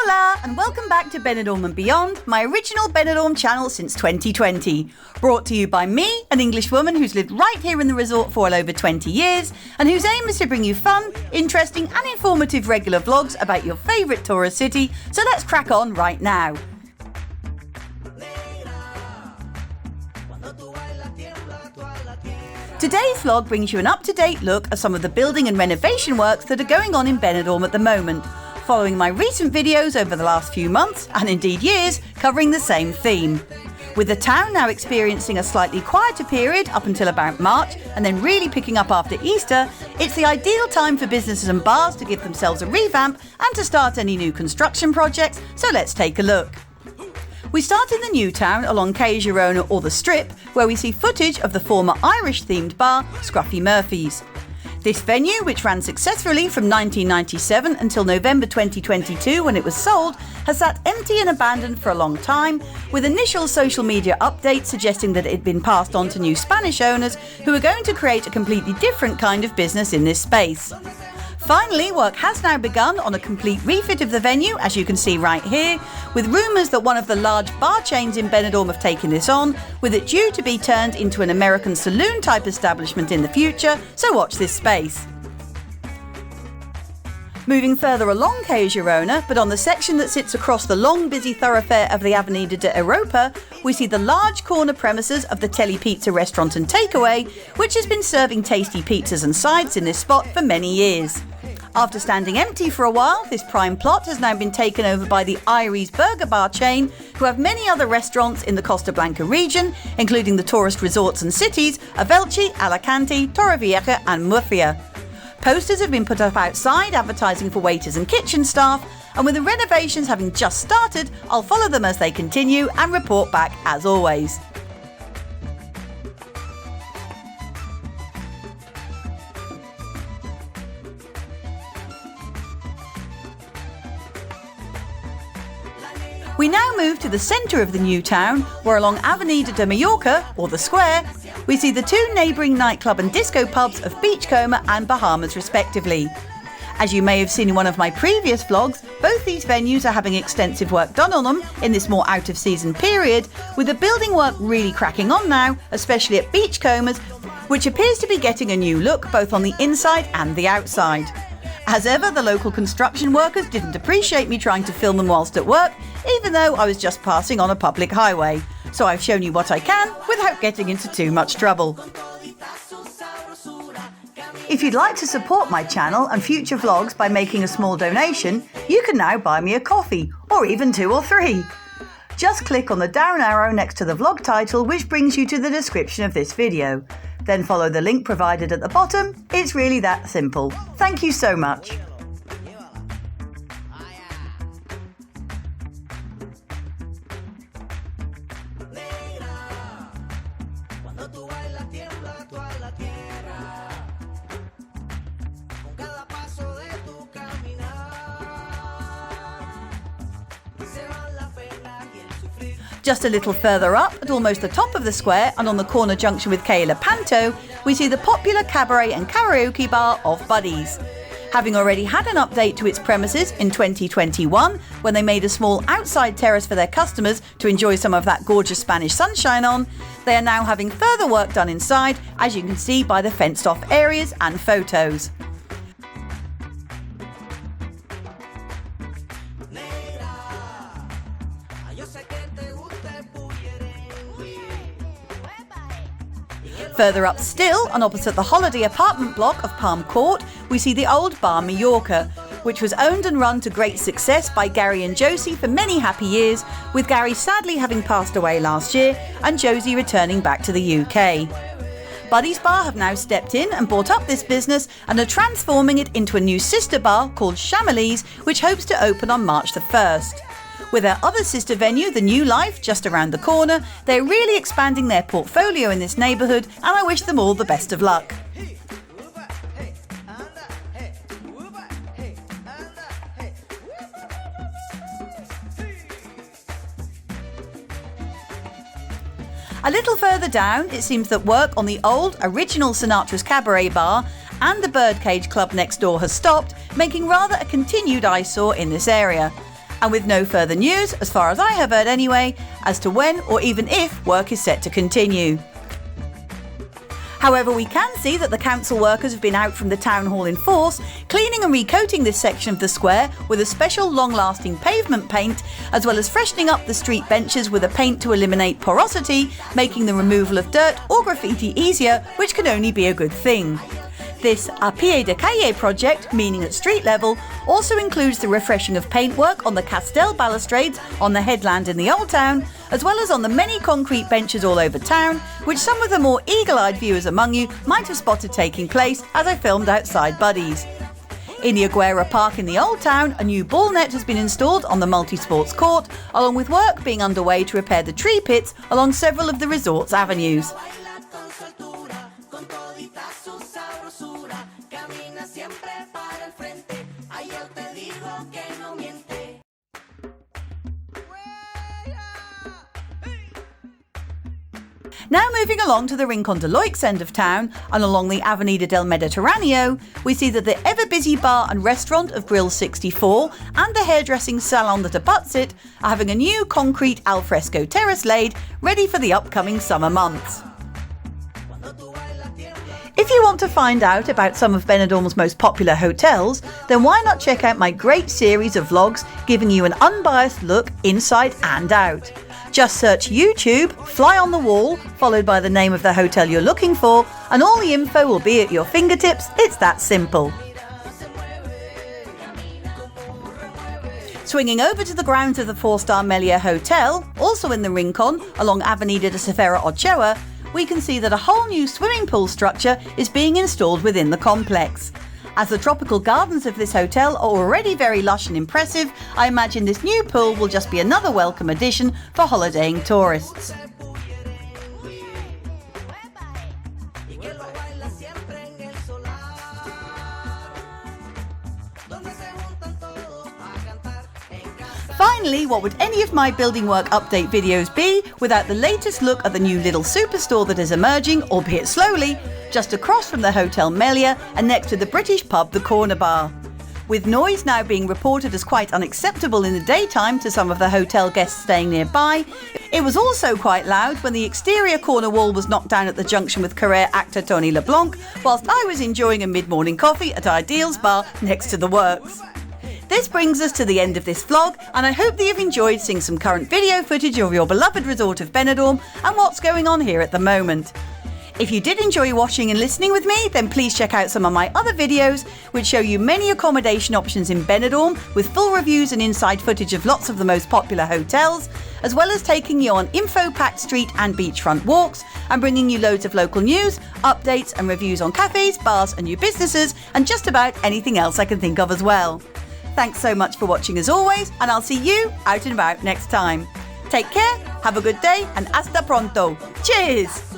Hola and welcome back to Benidorm and Beyond, my original Benidorm channel since 2020. Brought to you by me, an English woman who's lived right here in the resort for well over 20 years and whose aim is to bring you fun, interesting and informative regular vlogs about your favourite tourist city, so let's crack on right now. Today's vlog brings you an up-to-date look at some of the building and renovation works that are going on in Benidorm at the moment, following my recent videos over the last few months, and indeed years, covering the same theme. With the town now experiencing a slightly quieter period up until about March, and then really picking up after Easter, it's the ideal time for businesses and bars to give themselves a revamp and to start any new construction projects, so let's take a look. We start in the new town along Quai Girona or the Strip, where we see footage of the former Irish-themed bar, Scruffy Murphy's. This venue, which ran successfully from 1997 until November 2022 when it was sold, has sat empty and abandoned for a long time, with initial social media updates suggesting that it had been passed on to new Spanish owners who are going to create a completely different kind of business in this space. Finally, work has now begun on a complete refit of the venue, as you can see right here, with rumours that one of the large bar chains in Benidorm have taken this on, with it due to be turned into an American saloon-type establishment in the future, so watch this space. Moving further along Quai Girona, but on the section that sits across the long busy thoroughfare of the Avenida de Europa, we see the large corner premises of the Telly Pizza restaurant and takeaway, which has been serving tasty pizzas and sides in this spot for many years. After standing empty for a while, this prime plot has now been taken over by the Iris Burger Bar chain, who have many other restaurants in the Costa Blanca region, including the tourist resorts and cities of Elche, Alicante, Torrevieja and Murcia. Posters have been put up outside advertising for waiters and kitchen staff, and with the renovations having just started, I'll follow them as they continue and report back as always. We now move to the centre of the new town, where along Avenida de Mallorca, or the Square, we see the two neighbouring nightclub and disco pubs of Beachcomber and Bahamas respectively. As you may have seen in one of my previous vlogs, both these venues are having extensive work done on them in this more out-of-season period, with the building work really cracking on now, especially at Beachcombers, which appears to be getting a new look both on the inside and the outside. As ever, the local construction workers didn't appreciate me trying to film them whilst at work, even though I was just passing on a public highway. So I've shown you what I can without getting into too much trouble. If you'd like to support my channel and future vlogs by making a small donation, you can now buy me a coffee, or even 2 or 3. Just click on the down arrow next to the vlog title, which brings you to the description of this video. Then follow the link provided at the bottom. It's really that simple. Thank you so much. Just a little further up, at almost the top of the square and on the corner junction with Calle Lepanto, we see the popular cabaret and karaoke bar of Buddies. Having already had an update to its premises in 2021, when they made a small outside terrace for their customers to enjoy some of that gorgeous Spanish sunshine on, they are now having further work done inside, as you can see by the fenced-off areas and photos. Further up still, and opposite the holiday apartment block of Palm Court, we see the old Bar Mallorca, which was owned and run to great success by Gary and Josie for many happy years, with Gary sadly having passed away last year and Josie returning back to the UK. Buddies Bar have now stepped in and bought up this business and are transforming it into a new sister bar called Chamalise, which hopes to open on March the 1st. With their other sister venue, the New Life, just around the corner, they're really expanding their portfolio in this neighbourhood, and I wish them all the best of luck. A little further down, it seems that work on the old, original Sinatra's Cabaret Bar and the Birdcage Club next door has stopped, making rather a continued eyesore in this area. and with no further news, as far as I have heard anyway, as to when or even if work is set to continue. However, we can see that the council workers have been out from the town hall in force, cleaning and recoating this section of the square with a special long-lasting pavement paint, as well as freshening up the street benches with a paint to eliminate porosity, making the removal of dirt or graffiti easier, which can only be a good thing. This a pied de calle project, meaning at street level, also includes the refreshing of paintwork on the Castel balustrades on the headland in the Old Town, as well as on the many concrete benches all over town, which some of the more eagle-eyed viewers among you might have spotted taking place as I filmed outside Buddy's. In the Aguera Park in the Old Town, a new ball net has been installed on the multi-sports court, along with work being underway to repair the tree pits along several of the resort's avenues. Now moving along to the Rincon de Loix end of town and along the Avenida del Mediterraneo, we see that the ever-busy bar and restaurant of Grill 64 and the hairdressing salon that abuts it are having a new concrete alfresco terrace laid, ready for the upcoming summer months. If you want to find out about some of Benidorm's most popular hotels, then why not check out my great series of vlogs giving you an unbiased look inside and out. Just search YouTube, Fly on the Wall, followed by the name of the hotel you're looking for, and all the info will be at your fingertips. It's that simple. Swinging over to the grounds of the 4-star Melia Hotel, also in the Rincon, along Avenida de Severa Ochoa, we can see that a whole new swimming pool structure is being installed within the complex. As the tropical gardens of this hotel are already very lush and impressive, I imagine this new pool will just be another welcome addition for holidaying tourists. Finally, what would any of my building work update videos be without the latest look at the new little superstore that is emerging, albeit slowly, just across from the Hotel Melia and next to the British pub The Corner Bar. With noise now being reported as quite unacceptable in the daytime to some of the hotel guests staying nearby, it was also quite loud when the exterior corner wall was knocked down at the junction with career actor Tony LeBlanc, whilst I was enjoying a mid-morning coffee at Ideal's bar next to the works. This brings us to the end of this vlog, and I hope that you've enjoyed seeing some current video footage of your beloved resort of Benidorm and what's going on here at the moment. If you did enjoy watching and listening with me, then please check out some of my other videos which show you many accommodation options in Benidorm with full reviews and inside footage of lots of the most popular hotels, as well as taking you on info-packed street and beachfront walks and bringing you loads of local news, updates and reviews on cafes, bars and new businesses and just about anything else I can think of as well. Thanks so much for watching as always, and I'll see you out and about next time. Take care, have a good day, and hasta pronto. Cheers!